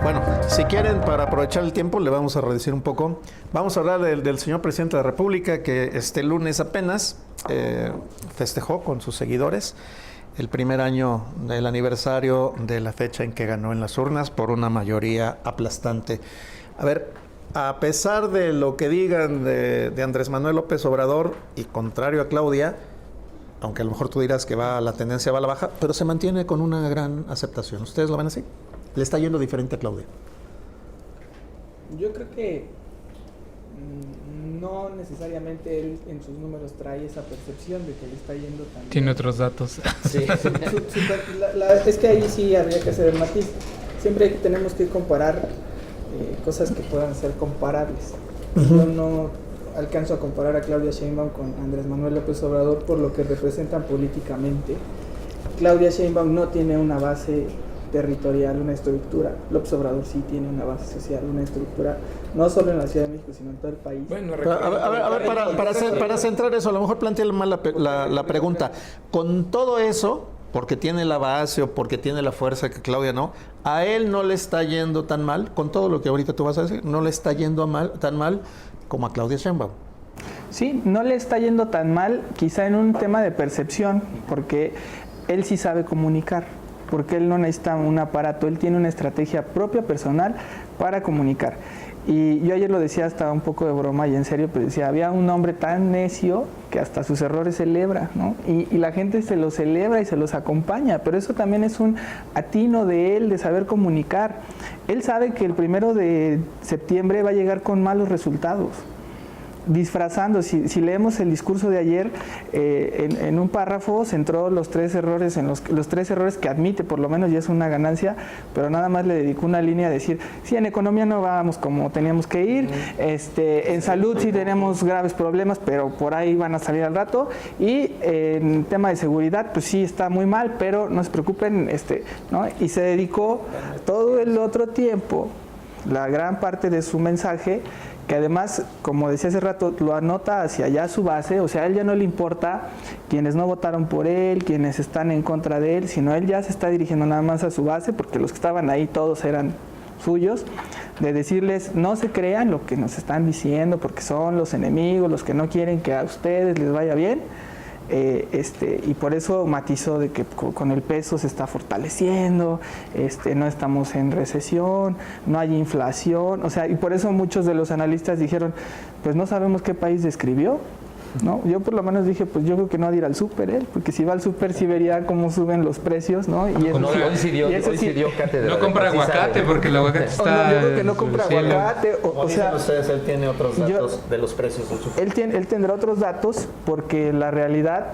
Bueno, si quieren, para aprovechar el tiempo, le vamos a reducir un poco. Vamos a hablar del señor presidente de la República, que este lunes apenas festejó con sus seguidores el primer año del aniversario de la fecha en que ganó en las urnas por una mayoría aplastante. A ver, a pesar de lo que digan de Andrés Manuel López Obrador y contrario a Claudia, aunque a lo mejor tú dirás que la tendencia va a la baja, pero se mantiene con una gran aceptación. ¿Ustedes lo ven así? ¿Le está yendo diferente a Claudia? Yo creo que no necesariamente él en sus números trae esa percepción de que le está yendo tan bien. Tiene otros datos. Sí, es que ahí sí habría que hacer el matiz. Siempre tenemos que comparar cosas que puedan ser comparables. Yo no alcanzo a comparar a Claudia Sheinbaum con Andrés Manuel López Obrador por lo que representan políticamente. Claudia Sheinbaum no tiene una base territorial, una estructura. López Obrador sí tiene una base social, una estructura, no solo en la Ciudad de México, sino en todo el país. Bueno, a ver, para centrar eso, a lo mejor plantea mal la pregunta. Con todo eso, porque tiene la base o porque tiene la fuerza que Claudia no, a él no le está yendo tan mal, con todo lo que ahorita tú vas a decir, no le está yendo tan mal como a Claudia Sheinbaum. Sí, no le está yendo tan mal, quizá en un tema de percepción, porque él sí sabe comunicar, porque él no necesita un aparato, él tiene una estrategia propia, personal, para comunicar. Y yo ayer lo decía hasta un poco de broma y en serio, pues decía, había un hombre tan necio que hasta sus errores celebra, ¿no? Y la gente se los celebra y se los acompaña, pero eso también es un atino de él, de saber comunicar. Él sabe que el 1 de septiembre va a llegar con malos resultados, disfrazando. Si leemos el discurso de ayer, en un párrafo centró los 3 errores, los 3 errores que admite, por lo menos ya es una ganancia, pero nada más le dedicó una línea a decir, sí, en economía no vamos como teníamos que ir, en salud sí tenemos graves problemas, pero por ahí van a salir al rato, y en tema de seguridad, pues sí está muy mal, pero no se preocupen, ¿no? Y se dedicó todo el otro tiempo, la gran parte de su mensaje, que además, como decía hace rato, lo anota hacia allá su base, o sea, a él ya no le importa quienes no votaron por él, quienes están en contra de él, sino él ya se está dirigiendo nada más a su base, porque los que estaban ahí todos eran suyos, de decirles, no se crean lo que nos están diciendo, porque son los enemigos, los que no quieren que a ustedes les vaya bien. Y por eso matizó de que con el peso se está fortaleciendo, no estamos en recesión, no hay inflación, o sea, y por eso muchos de los analistas dijeron, pues no sabemos qué país describió, ¿no? Yo por lo menos dije, pues yo creo que no ha de ir al súper él, porque si va al súper sí vería cómo suben los precios, ¿no? Y eso, hoy sí dio cátedra. No compra aguacate porque el aguacate está... yo creo que no compra aguacate, o sea... Ustedes, él tiene otros datos de los precios del súper. Él tendrá otros datos porque la realidad,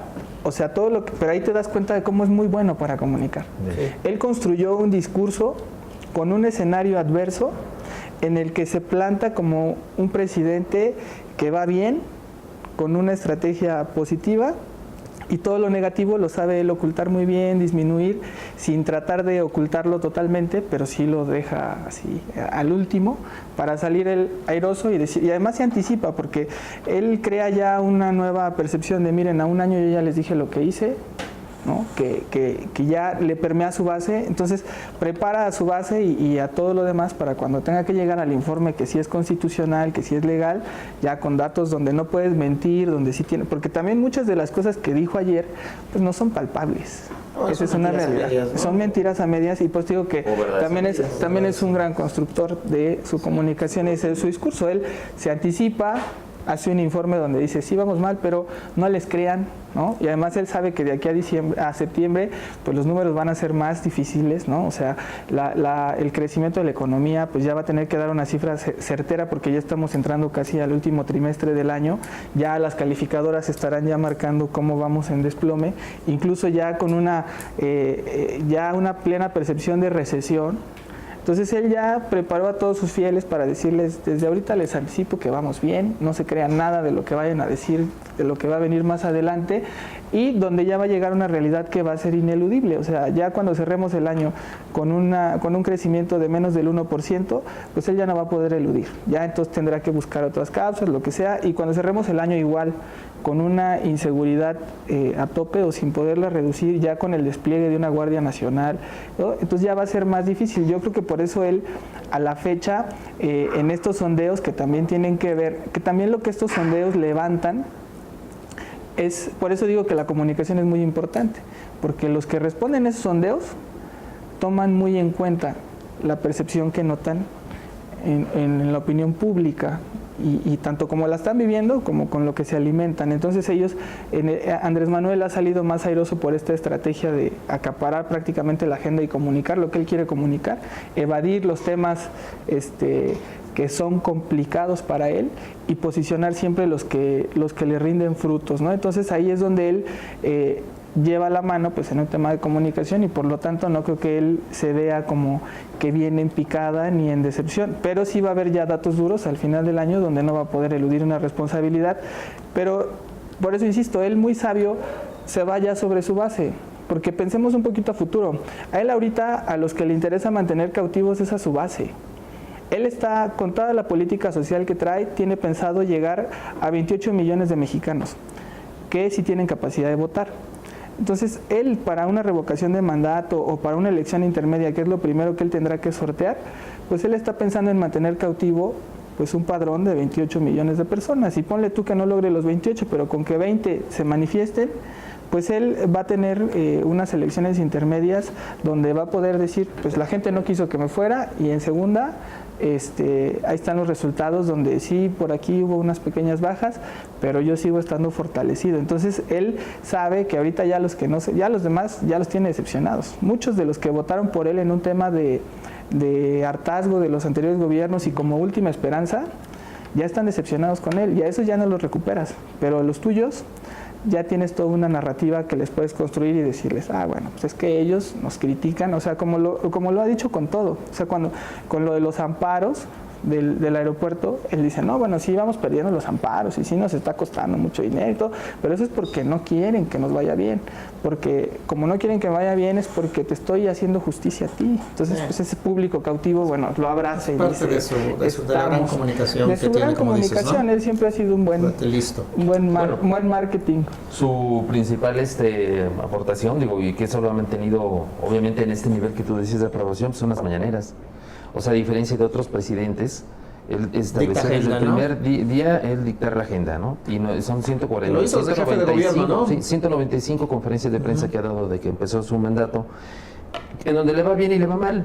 o sea, todo lo que... Pero ahí te das cuenta de cómo es muy bueno para comunicar. Sí. Él construyó un discurso con un escenario adverso en el que se planta como un presidente que va bien, con una estrategia positiva, y todo lo negativo lo sabe él ocultar muy bien, disminuir, sin tratar de ocultarlo totalmente, pero sí lo deja así al último para salir él airoso y decir, y además se anticipa porque él crea ya una nueva percepción de, miren, a un año yo ya les dije lo que hice, ¿no? Que ya le permea su base, entonces prepara a su base y a todo lo demás para cuando tenga que llegar al informe que sí es constitucional, que sí es legal, ya con datos donde no puedes mentir, donde sí tiene, porque también muchas de las cosas que dijo ayer pues no son palpables. Esa es una realidad. Medias, ¿no? Son mentiras a medias, y pues digo que también es un gran constructor de su comunicación y de su discurso. Él se anticipa, hace un informe donde dice, sí vamos mal, pero no les crean, ¿no? Y además él sabe que de aquí a septiembre, pues los números van a ser más difíciles, ¿no? O sea, el crecimiento de la economía, pues ya va a tener que dar una cifra certera, porque ya estamos entrando casi al último trimestre del año, ya las calificadoras estarán ya marcando cómo vamos en desplome, incluso ya con una plena percepción de recesión. Entonces él ya preparó a todos sus fieles para decirles, desde ahorita les anticipo que vamos bien, no se crean nada de lo que vayan a decir, de lo que va a venir más adelante, y donde ya va a llegar una realidad que va a ser ineludible. O sea, ya cuando cerremos el año con un crecimiento de menos del 1%, pues él ya no va a poder eludir. Ya entonces tendrá que buscar otras causas, lo que sea, y cuando cerremos el año igual con una inseguridad a tope o sin poderla reducir, ya con el despliegue de una Guardia Nacional, ¿no? Entonces ya va a ser más difícil. Yo creo que por eso él, a la fecha, en estos sondeos que también tienen que ver, que también lo que estos sondeos levantan, por eso digo que la comunicación es muy importante, porque los que responden a esos sondeos toman muy en cuenta la percepción que notan en la opinión pública, y tanto como la están viviendo como con lo que se alimentan. Entonces ellos, Andrés Manuel ha salido más airoso por esta estrategia de acaparar prácticamente la agenda y comunicar lo que él quiere comunicar, evadir los temas que son complicados para él y posicionar siempre los que le rinden frutos, ¿no? Entonces ahí es donde él lleva la mano pues en un tema de comunicación, y por lo tanto no creo que él se vea como que viene en picada ni en decepción, pero sí va a haber ya datos duros al final del año donde no va a poder eludir una responsabilidad. Pero por eso insisto, él muy sabio se va ya sobre su base, porque pensemos un poquito a futuro. A él ahorita, a los que le interesa mantener cautivos es a su base. Él está, con toda la política social que trae, tiene pensado llegar a 28 millones de mexicanos que sí tienen capacidad de votar. Entonces, él, para una revocación de mandato o para una elección intermedia, que es lo primero que él tendrá que sortear, pues él está pensando en mantener cautivo pues un padrón de 28 millones de personas. Y ponle tú que no logre los 28, pero con que 20 se manifiesten, pues él va a tener unas elecciones intermedias donde va a poder decir, pues la gente no quiso que me fuera, y en segunda, ahí están los resultados donde sí, por aquí hubo unas pequeñas bajas, pero yo sigo estando fortalecido. Entonces él sabe que ahorita ya los que no ya los demás ya los tiene decepcionados. Muchos de los que votaron por él en un tema de hartazgo de los anteriores gobiernos y como última esperanza, ya están decepcionados con él, y a esos ya no los recuperas, pero los tuyos ya tienes toda una narrativa que les puedes construir y decirles, bueno, pues es que ellos nos critican, o sea, como lo ha dicho con todo, o sea, con lo de los amparos del aeropuerto, él dice, no, bueno, sí vamos perdiendo los amparos y sí nos está costando mucho dinero y todo, pero eso es porque no quieren que nos vaya bien, porque como no quieren que vaya bien es porque te estoy haciendo justicia a ti. Entonces, pues ese público cautivo, bueno, lo abraza y parte dice, de la gran comunicación de su gran comunicación, dices, ¿no? Él siempre ha sido un buen marketing. Su principal aportación, y que eso lo ha mantenido, obviamente, en este nivel que tú decís de aprobación, son las mañaneras. O sea, a diferencia de otros presidentes, él estableció desde el primer día él dictar la agenda, ¿no? Y son 140. Lo hizo de jefe de gobierno, ¿no? Sí, 195 conferencias de prensa que ha dado de que empezó su mandato, en donde le va bien y le va mal,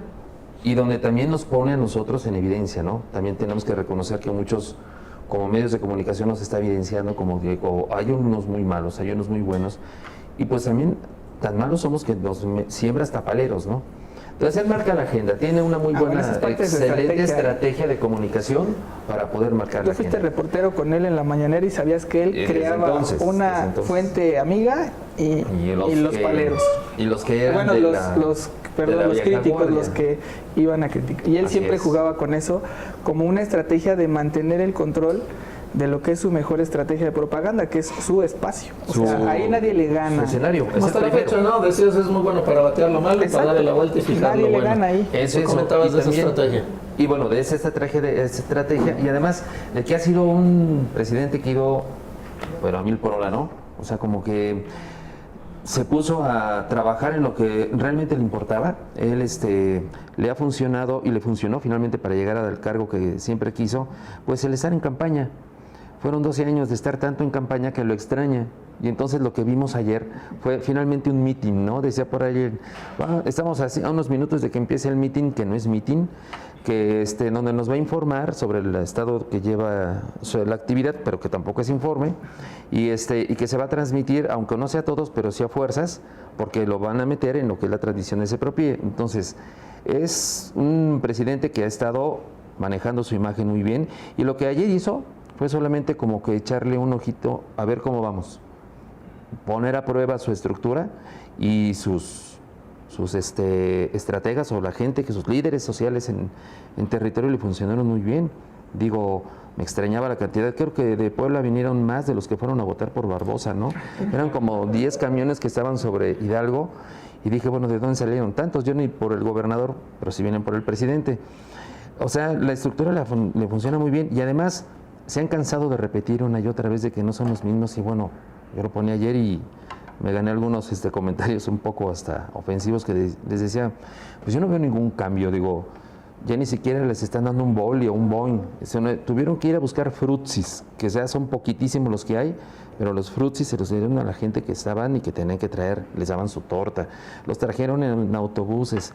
y donde también nos pone a nosotros en evidencia, ¿no? También tenemos que reconocer que muchos, como medios de comunicación, nos está evidenciando como que hay unos muy malos, hay unos muy buenos, y pues también tan malos somos que nos siembra hasta paleros, ¿no? Entonces él marca la agenda, tiene una muy buena, excelente estrategia de comunicación para poder marcar la agenda. Tú fuiste reportero con él en la mañanera y sabías que él creaba una fuente amiga y los paleros. Y los que eran los críticos, los que iban a criticar. Y él siempre jugaba con eso como una estrategia de mantener el control de lo que es su mejor estrategia de propaganda, que es su espacio. O sea, ahí nadie le gana. Su escenario. Hasta la fecha, ¿no? Decías, es muy bueno para batear lo malo y para darle la vuelta y fijar nadie lo bueno. le gana ahí. Eso comentabas de esa estrategia. Y bueno, de esa estrategia, y además de que ha sido un presidente que ha ido, a 1000 por hora, ¿no? O sea, como que se puso a trabajar en lo que realmente le importaba. Él le ha funcionado y le funcionó finalmente para llegar al cargo que siempre quiso, pues el estar en campaña. Fueron 12 años de estar tanto en campaña que lo extraña. Y entonces lo que vimos ayer fue finalmente un meeting, ¿no? Decía por ahí, estamos a unos minutos de que empiece el meeting, que no es meeting, que donde nos va a informar sobre el estado que lleva la actividad, pero que tampoco es informe, y que se va a transmitir, aunque no sea a todos, pero sí a fuerzas, porque lo van a meter en lo que es la tradición de ese propio. Entonces, es un presidente que ha estado manejando su imagen muy bien, y lo que ayer hizo fue solamente como que echarle un ojito a ver cómo vamos, poner a prueba su estructura y sus estrategas o la gente, que sus líderes sociales en territorio le funcionaron muy bien. Digo, me extrañaba la cantidad. Creo que de Puebla vinieron más de los que fueron a votar por Barbosa, ¿no? Eran como 10 camiones que estaban sobre Hidalgo. Y dije, bueno, ¿de dónde salieron tantos? Yo ni por el gobernador, pero sí vienen por el presidente. O sea, la estructura le funciona muy bien. Y además, se han cansado de repetir una y otra vez de que no son los mismos. Y bueno, yo lo ponía ayer y me gané algunos comentarios un poco hasta ofensivos que les decía, pues yo no veo ningún cambio. Digo, ya ni siquiera les están dando un boli o un boing. Tuvieron que ir a buscar frutsis, que ya son poquitísimos los que hay, pero los frutsis se los dieron a la gente que estaban y que tenían que traer, les daban su torta, los trajeron en autobuses.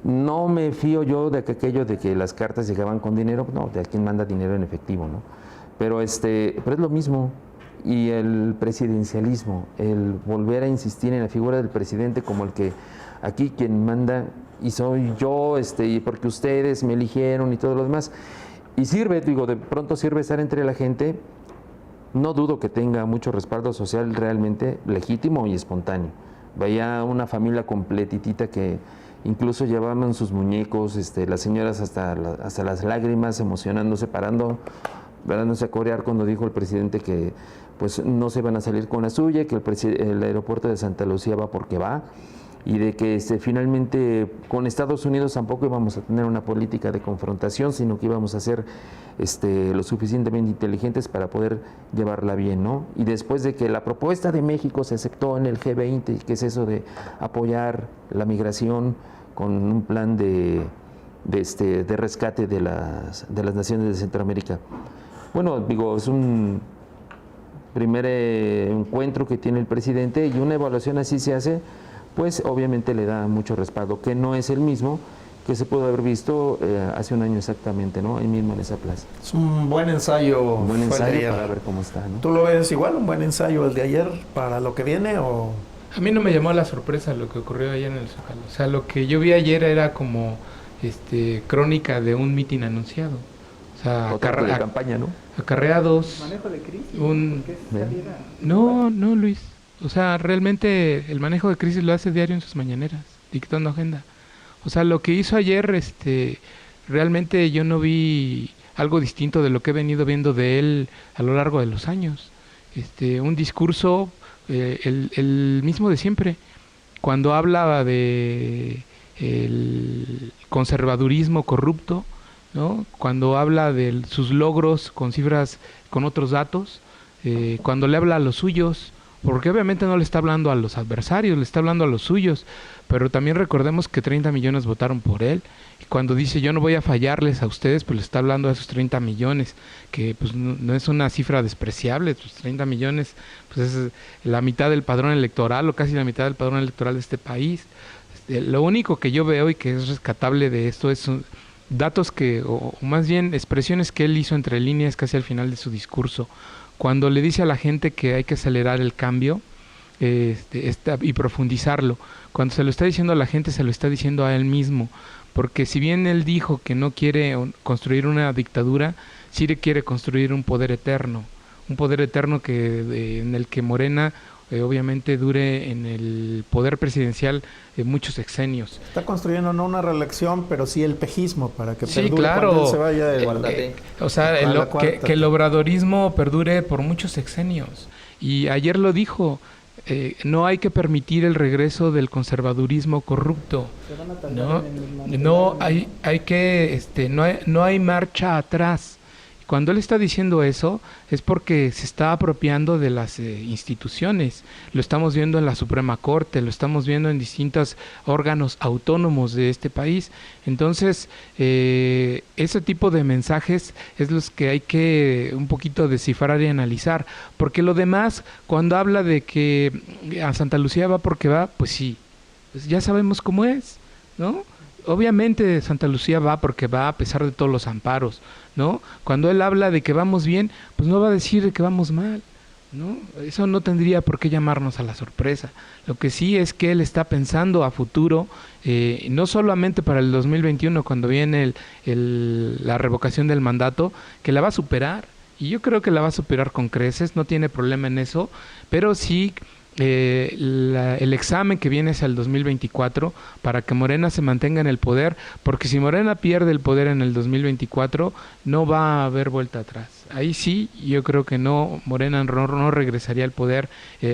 No me fío yo de aquello de que las cartas llegaban con dinero, no, de a quien manda dinero en efectivo, ¿no? Pero es lo mismo. Y el presidencialismo, el volver a insistir en la figura del presidente como el que aquí quien manda y soy yo, y porque ustedes me eligieron y todo lo demás. Y sirve, digo, de pronto sirve estar entre la gente. No dudo que tenga mucho respaldo social realmente legítimo y espontáneo. Veía una familia completitita que incluso llevaban sus muñecos, las señoras hasta las lágrimas, emocionándose, parándose a corear cuando dijo el presidente que pues no se van a salir con la suya, que el aeropuerto de Santa Lucía va porque va, y de que finalmente con Estados Unidos tampoco íbamos a tener una política de confrontación, sino que íbamos a ser lo suficientemente inteligentes para poder llevarla bien, ¿no? Y después de que la propuesta de México se aceptó en el G20, que es eso de apoyar la migración con un plan de rescate de las naciones de Centroamérica. Bueno, digo, es un primer encuentro que tiene el presidente y una evaluación así se hace, pues obviamente le da mucho respaldo, que no es el mismo que se pudo haber visto hace un año exactamente, ¿no? Ahí mismo en esa plaza. Es un buen ensayo. Un buen fue el de ensayo ayer. para ver cómo está, ¿no? ¿Tú lo ves igual, un buen ensayo el de ayer para lo que viene o...? A mí no me llamó la sorpresa lo que ocurrió ayer en el Zócalo. O sea, lo que yo vi ayer era como crónica de un mitin anunciado. O sea, Otra de campaña, ¿no? acarreados. Manejo de crisis. Un- ¿Por qué saliera? No, Luis. O sea, realmente el manejo de crisis lo hace diario en sus mañaneras, dictando agenda. O sea, lo que hizo ayer, realmente yo no vi algo distinto de lo que he venido viendo de él a lo largo de los años. Un discurso, el mismo de siempre. Cuando hablaba de el conservadurismo corrupto, ¿no? Cuando habla de sus logros con cifras, con otros datos, cuando le habla a los suyos, porque obviamente no le está hablando a los adversarios, le está hablando a los suyos, pero también recordemos que 30 millones votaron por él, y cuando dice yo no voy a fallarles a ustedes, pues le está hablando a esos 30 millones, que pues no es una cifra despreciable, pues 30 millones, pues es la mitad del padrón electoral, o casi la mitad del padrón electoral de este país. Lo único que yo veo y que es rescatable de esto es datos o más bien expresiones que él hizo entre líneas casi al final de su discurso, cuando le dice a la gente que hay que acelerar el cambio y profundizarlo. Cuando se lo está diciendo a la gente, se lo está diciendo a él mismo, porque si bien él dijo que no quiere construir una dictadura, sí quiere construir un poder eterno en el que Morena obviamente dure en el poder presidencial muchos sexenios. Está construyendo no una reelección, pero sí el pejismo para que Sí, perdure claro. cuando él se vaya de O sea, a la cuarta. que el obradorismo perdure por muchos sexenios. Y ayer lo dijo, no hay que permitir el regreso del conservadurismo corrupto. Se van a tardar No, en desmantelar no el- hay que, no hay marcha atrás. Cuando él está diciendo eso es porque se está apropiando de las instituciones. Lo estamos viendo en la Suprema Corte, lo estamos viendo en distintos órganos autónomos de este país. Entonces, ese tipo de mensajes es los que hay que un poquito descifrar y analizar. Porque lo demás, cuando habla de que a Santa Lucía va porque va, pues sí, pues ya sabemos cómo es, ¿no? Obviamente Santa Lucía va porque va a pesar de todos los amparos, ¿no? Cuando él habla de que vamos bien, pues no va a decir que vamos mal, ¿no? Eso no tendría por qué llamarnos a la sorpresa. Lo que sí es que él está pensando a futuro, no solamente para el 2021, cuando viene la revocación del mandato, que la va a superar. Y yo creo que la va a superar con creces, no tiene problema en eso, pero sí el examen que viene hacia el 2024 para que Morena se mantenga en el poder, porque si Morena pierde el poder en el 2024 no va a haber vuelta atrás. Ahí sí, yo creo que no, Morena no regresaría al poder,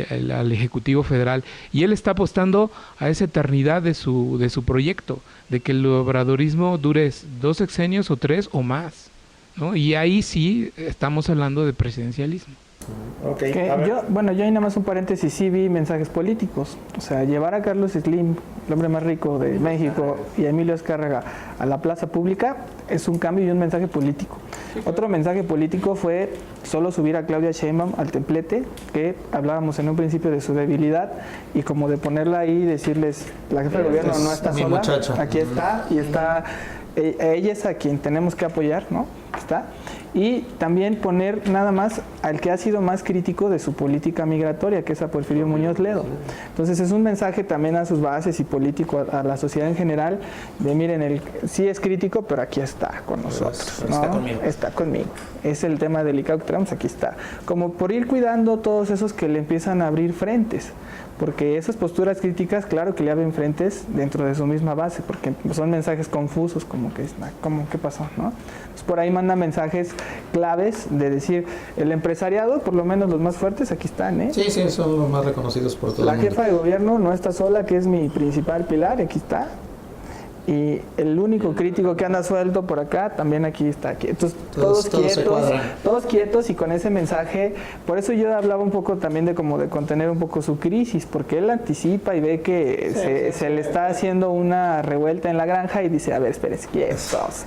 al Ejecutivo Federal, y él está apostando a esa eternidad de su proyecto, de que el obradorismo dure 2 sexenios o 3 o más, ¿no? Y ahí sí estamos hablando de presidencialismo. Okay, Que yo ahí nada más un paréntesis, sí vi mensajes políticos, o sea, llevar a Carlos Slim, el hombre más rico de México, y a Emilio Azcárraga a la plaza pública es un cambio y un mensaje político. Otro mensaje político fue solo subir a Claudia Sheinbaum al templete, que hablábamos en un principio de su debilidad, y como de ponerla ahí y decirles, la jefa de gobierno no está sola, aquí está, y está, ella es a quien tenemos que apoyar, ¿no? Está. Y también poner nada más al que ha sido más crítico de su política migratoria, que es a Porfirio Muñoz Ledo. Entonces es un mensaje también a sus bases y político, a la sociedad en general, de miren, sí es crítico, pero aquí está con nosotros, ¿no? Está conmigo. Es el tema delicado que tenemos, aquí está. Como por ir cuidando todos esos que le empiezan a abrir frentes, porque esas posturas críticas, claro que le abren frentes dentro de su misma base, porque son mensajes confusos, como que, ¿qué pasó? ¿No? Pues por ahí manda mensajes claves de decir, el empresariado, por lo menos los más fuertes, aquí están, ¿eh? Sí, son los más reconocidos por todo La el mundo. jefa de gobierno no está sola, que es mi principal pilar, aquí está. Y el único crítico que anda suelto por acá, también aquí está. Entonces, todos quietos y con ese mensaje. Por eso yo hablaba un poco también de como de contener un poco su crisis, porque él anticipa y ve que se le está haciendo una revuelta en la granja y dice, a ver, espérense, quietos.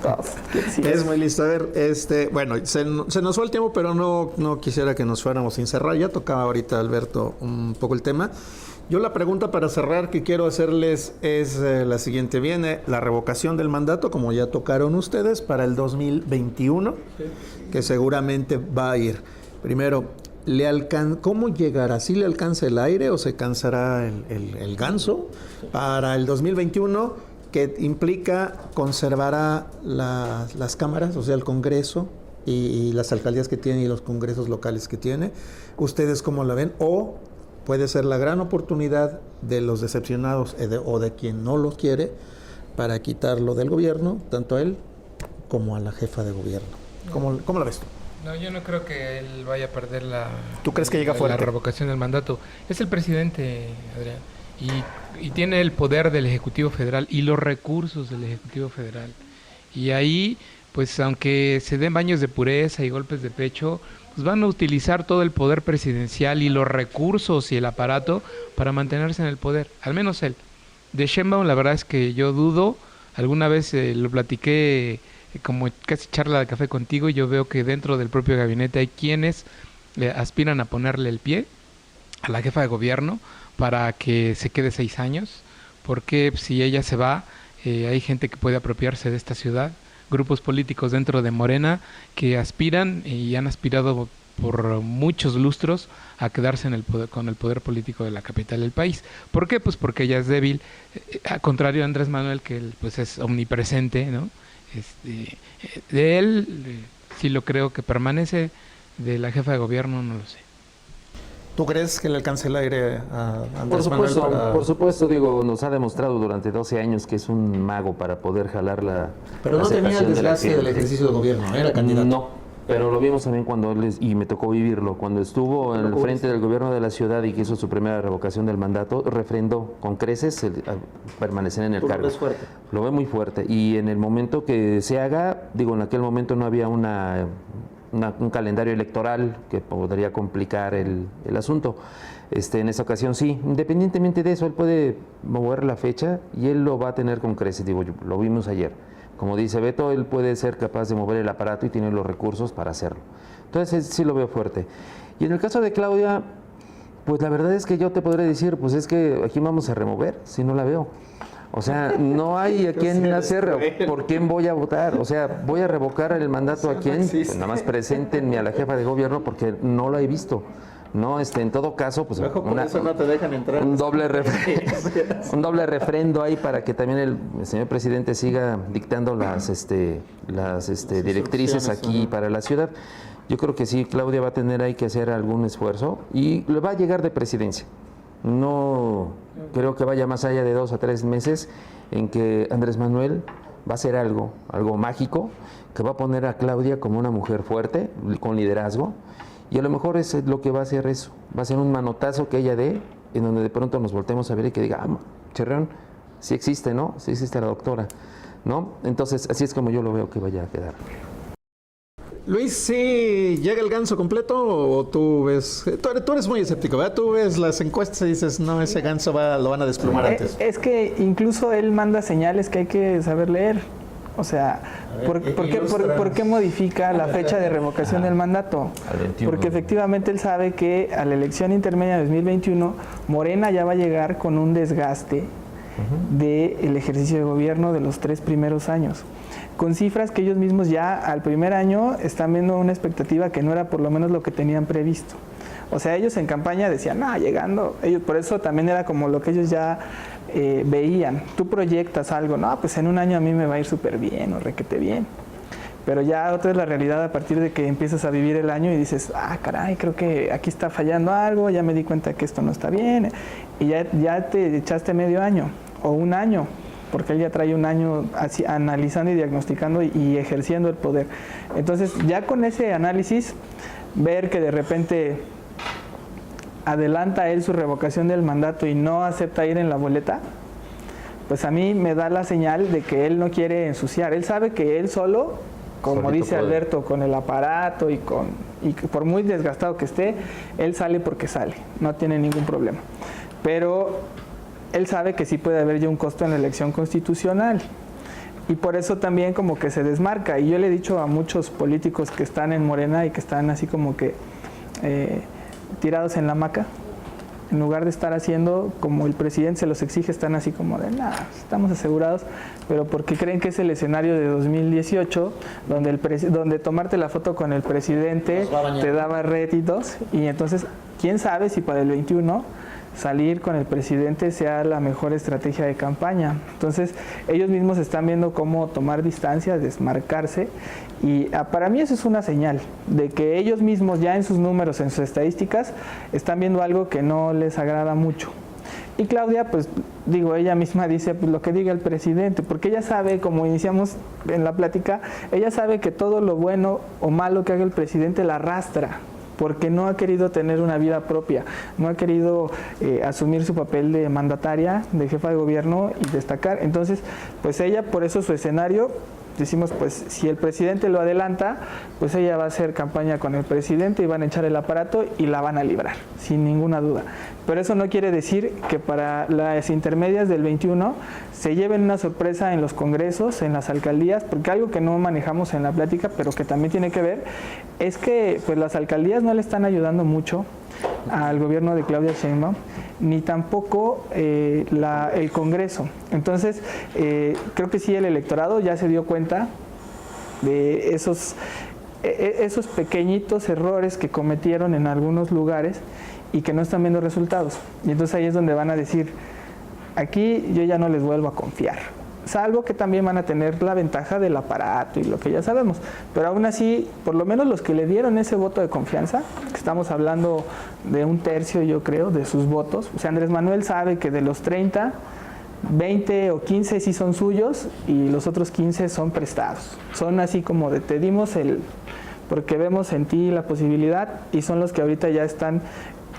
Es muy listo. A ver, bueno, se nos fue el tiempo, pero no quisiera que nos fuéramos sin cerrar. Ya tocaba ahorita, Alberto, un poco el tema. Yo la pregunta para cerrar que quiero hacerles es la siguiente. Viene la revocación del mandato, como ya tocaron ustedes, para el 2021, que seguramente va a ir. Primero, ¿cómo llegará? ¿Sí le alcanza el aire o se cansará el ganso? Para el 2021, que implica conservará las cámaras, o sea, el Congreso y las alcaldías que tiene y los congresos locales que tiene. ¿Ustedes cómo la ven? ¿O puede ser la gran oportunidad de los decepcionados o de quien no lo quiere para quitarlo del gobierno, tanto a él como a la jefa de gobierno? ¿Cómo la ves tú? No, yo no creo que él vaya a perder ¿Tú crees que llega fuerte? La revocación del mandato. Es el presidente, Adrián, y tiene el poder del Ejecutivo Federal y los recursos del Ejecutivo Federal. Y ahí, pues aunque se den baños de pureza y golpes de pecho, pues van a utilizar todo el poder presidencial y los recursos y el aparato para mantenerse en el poder, al menos él. De Sheinbaum la verdad es que yo dudo, alguna vez lo platiqué como casi charla de café contigo, y yo veo que dentro del propio gabinete hay quienes aspiran a ponerle el pie a la jefa de gobierno para que se quede 6 años, porque si ella se va, hay gente que puede apropiarse de esta ciudad, grupos políticos dentro de Morena que aspiran y han aspirado por muchos lustros a quedarse en el poder, con el poder político de la capital del país. ¿Por qué? Pues porque ella es débil, al contrario de Andrés Manuel, que pues es omnipresente, ¿no? De él sí lo creo que permanece, de la jefa de gobierno no lo sé. ¿Tú crees que le alcance el aire a Andrés Manuel? Por supuesto, digo, nos ha demostrado durante 12 años que es un mago para poder jalar la... Pero no tenía el desgaste del ejercicio de gobierno, era candidato. No, pero lo vimos también cuando y me tocó vivirlo, cuando estuvo en el frente del gobierno de la ciudad y que hizo su primera revocación del mandato, refrendó con creces permanecer en el cargo. Lo ves fuerte. Lo ve muy fuerte, y en el momento que se haga, digo, en aquel momento no había un calendario electoral que podría complicar el asunto. En esta ocasión sí, independientemente de eso, él puede mover la fecha y él lo va a tener con creces, digo, lo vimos ayer. Como dice Beto, él puede ser capaz de mover el aparato y tiene los recursos para hacerlo. Entonces sí lo veo fuerte. Y en el caso de Claudia, pues la verdad es que yo te podré decir, pues es que aquí vamos a remover, si no la veo. O sea, no hay a quién hacer, por quién voy a votar. O sea, voy a revocar el mandato a quién. Pues nada más preséntenme a la jefa de gobierno porque no la he visto. No, en todo caso, pues eso no te dejan entrar. un doble refrendo ahí para que también el señor presidente siga dictando las directrices aquí para la ciudad. Yo creo que sí, Claudia va a tener ahí que hacer algún esfuerzo y le va a llegar de presidencia. No creo que vaya más allá de 2 a 3 meses en que Andrés Manuel va a hacer algo mágico, que va a poner a Claudia como una mujer fuerte, con liderazgo, y a lo mejor es lo que va a hacer eso, va a ser un manotazo que ella dé, en donde de pronto nos voltemos a ver y que diga, Cherreón, sí existe, ¿no? Sí existe la doctora, ¿no? Entonces, así es como yo lo veo que vaya a quedar. Luis, ¿sí llega el ganso completo o tú ves? Tú eres muy escéptico, ¿verdad? Tú ves las encuestas y dices, no, ese ganso lo van a desplumar antes. Es que incluso él manda señales que hay que saber leer. O sea, ¿por qué modifica la fecha de revocación del mandato? Porque efectivamente él sabe que a la elección intermedia de 2021, Morena ya va a llegar con un desgaste del ejercicio de gobierno de los 3 primeros años, con cifras que ellos mismos ya al primer año están viendo una expectativa que no era por lo menos lo que tenían previsto. O sea, ellos en campaña decían, llegando, ellos, por eso también era como lo que ellos ya veían. Tú proyectas algo, pues en un año a mí me va a ir súper bien o requete bien. Pero ya otra es la realidad a partir de que empiezas a vivir el año y dices, caray, creo que aquí está fallando algo, ya me di cuenta que esto no está bien. Y ya te echaste medio año o un año, porque él ya trae un año así, analizando y diagnosticando y ejerciendo el poder. Entonces, ya con ese análisis, ver que de repente adelanta él su revocación del mandato y no acepta ir en la boleta, pues a mí me da la señal de que él no quiere ensuciar. Él sabe que él solo, como solito dice Alberto, con el aparato y por muy desgastado que esté, él sale porque sale, no tiene ningún problema. Pero él sabe que sí puede haber ya un costo en la elección constitucional. Y por eso también como que se desmarca. Y yo le he dicho a muchos políticos que están en Morena y que están así como que tirados en la hamaca, en lugar de estar haciendo como el presidente se los exige, están así como de, estamos asegurados, pero porque creen que es el escenario de 2018, donde tomarte la foto con el presidente te daba réditos, y entonces, quién sabe si para el 21 salir con el presidente sea la mejor estrategia de campaña. Entonces, ellos mismos están viendo cómo tomar distancia, desmarcarse, y para mí eso es una señal de que ellos mismos ya en sus números, en sus estadísticas, están viendo algo que no les agrada mucho. Y Claudia, pues ella misma dice lo que diga el presidente, porque ella sabe, como iniciamos en la plática, ella sabe que todo lo bueno o malo que haga el presidente la arrastra, porque no ha querido tener una vida propia, no ha querido asumir su papel de mandataria, de jefa de gobierno y destacar. Entonces, pues ella, por eso su escenario, decimos, pues si el presidente lo adelanta, pues ella va a hacer campaña con el presidente y van a echar el aparato y la van a librar, sin ninguna duda. Pero eso no quiere decir que para las intermedias del 21 se lleven una sorpresa en los congresos, en las alcaldías, porque algo que no manejamos en la plática, pero que también tiene que ver, es que pues las alcaldías no le están ayudando mucho al gobierno de Claudia Sheinbaum, ni tampoco el Congreso. Entonces, creo que sí, el electorado ya se dio cuenta de esos pequeñitos errores que cometieron en algunos lugares y que no están viendo resultados. Y entonces ahí es donde van a decir, aquí yo ya no les vuelvo a confiar. Salvo que también van a tener la ventaja del aparato y lo que ya sabemos. Pero aún así, por lo menos los que le dieron ese voto de confianza, que estamos hablando de 1/3, yo creo, de sus votos. O sea, Andrés Manuel sabe que de los 30, 20 o 15 sí son suyos y los otros 15 son prestados. Son así como de te dimos porque vemos en ti la posibilidad, y son los que ahorita ya están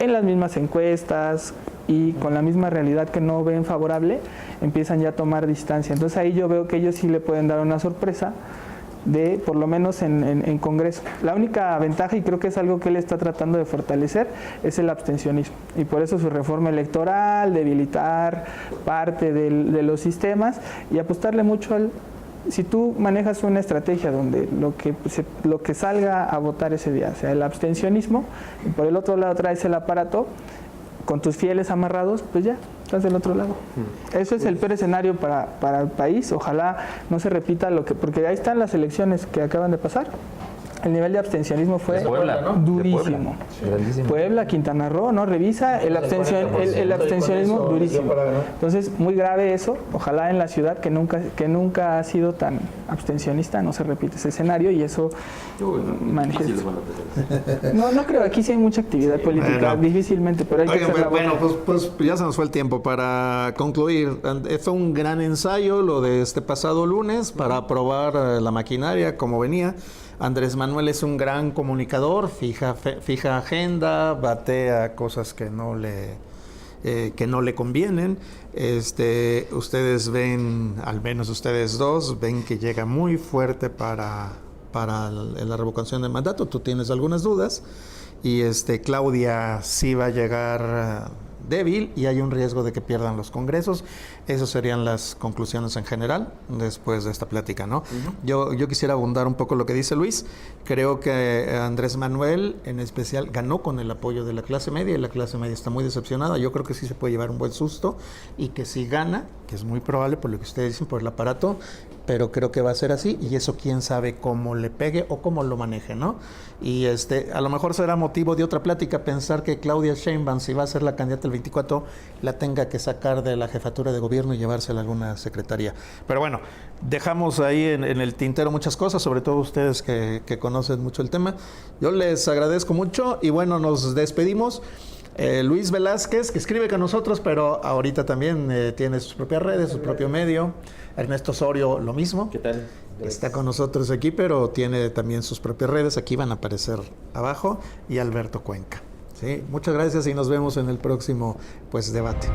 en las mismas encuestas y con la misma realidad que no ven favorable, empiezan ya a tomar distancia. Entonces ahí yo veo que ellos sí le pueden dar una sorpresa, por lo menos en Congreso. La única ventaja, y creo que es algo que él está tratando de fortalecer, es el abstencionismo. Y por eso su reforma electoral, debilitar parte de los sistemas y apostarle mucho si tú manejas una estrategia donde lo que salga a votar ese día sea el abstencionismo, y por el otro lado traes el aparato con tus fieles amarrados, pues ya, estás del otro lado. Eso es el peor escenario para el país. Ojalá no se repita porque ahí están las elecciones que acaban de pasar. El nivel de abstencionismo fue De Puebla, ¿no? durísimo. De Puebla. Grandísimo. Puebla, Quintana Roo, ¿no? Revisa el abstencionismo durísimo. Entonces, muy grave eso. Ojalá en la ciudad que nunca ha sido tan abstencionista no se repite ese escenario y eso manifiesta. No creo, aquí sí hay mucha actividad política, Bueno. difícilmente, pero hay que Oigan, hacer la bueno, voz. pues ya se nos fue el tiempo para concluir. Fue un gran ensayo lo de este pasado lunes para aprobar la maquinaria como venía. Andrés Manuel es un gran comunicador, fija agenda, batea cosas que no le convienen. Ustedes ven, al menos ustedes dos, ven que llega muy fuerte para la revocación del mandato. Tú tienes algunas dudas y Claudia sí va a llegar débil y hay un riesgo de que pierdan los congresos. Esas serían las conclusiones en general después de esta plática, ¿no? Yo quisiera abundar un poco lo que dice Luis. Creo que Andrés Manuel, en especial, ganó con el apoyo de la clase media y la clase media está muy decepcionada. Yo creo que sí se puede llevar un buen susto y que si gana, que es muy probable por lo que ustedes dicen, por el aparato, pero creo que va a ser así y eso quién sabe cómo le pegue o cómo lo maneje, ¿no? Y a lo mejor será motivo de otra plática pensar que Claudia Sheinbaum, si va a ser la candidata el 24, la tenga que sacar de la jefatura de gobierno y llevársela a alguna secretaría. Pero bueno, dejamos ahí en el tintero muchas cosas, sobre todo ustedes que conocen mucho el tema. Yo les agradezco mucho y bueno, nos despedimos. Luis Velázquez, que escribe con nosotros, pero ahorita también tiene sus propias redes, su propio medio. Ernesto Osorio, lo mismo. ¿Qué tal? Está con nosotros aquí, pero tiene también sus propias redes. Aquí van a aparecer abajo. Y Alberto Cuenca. ¿Sí? Muchas gracias y nos vemos en el próximo debate.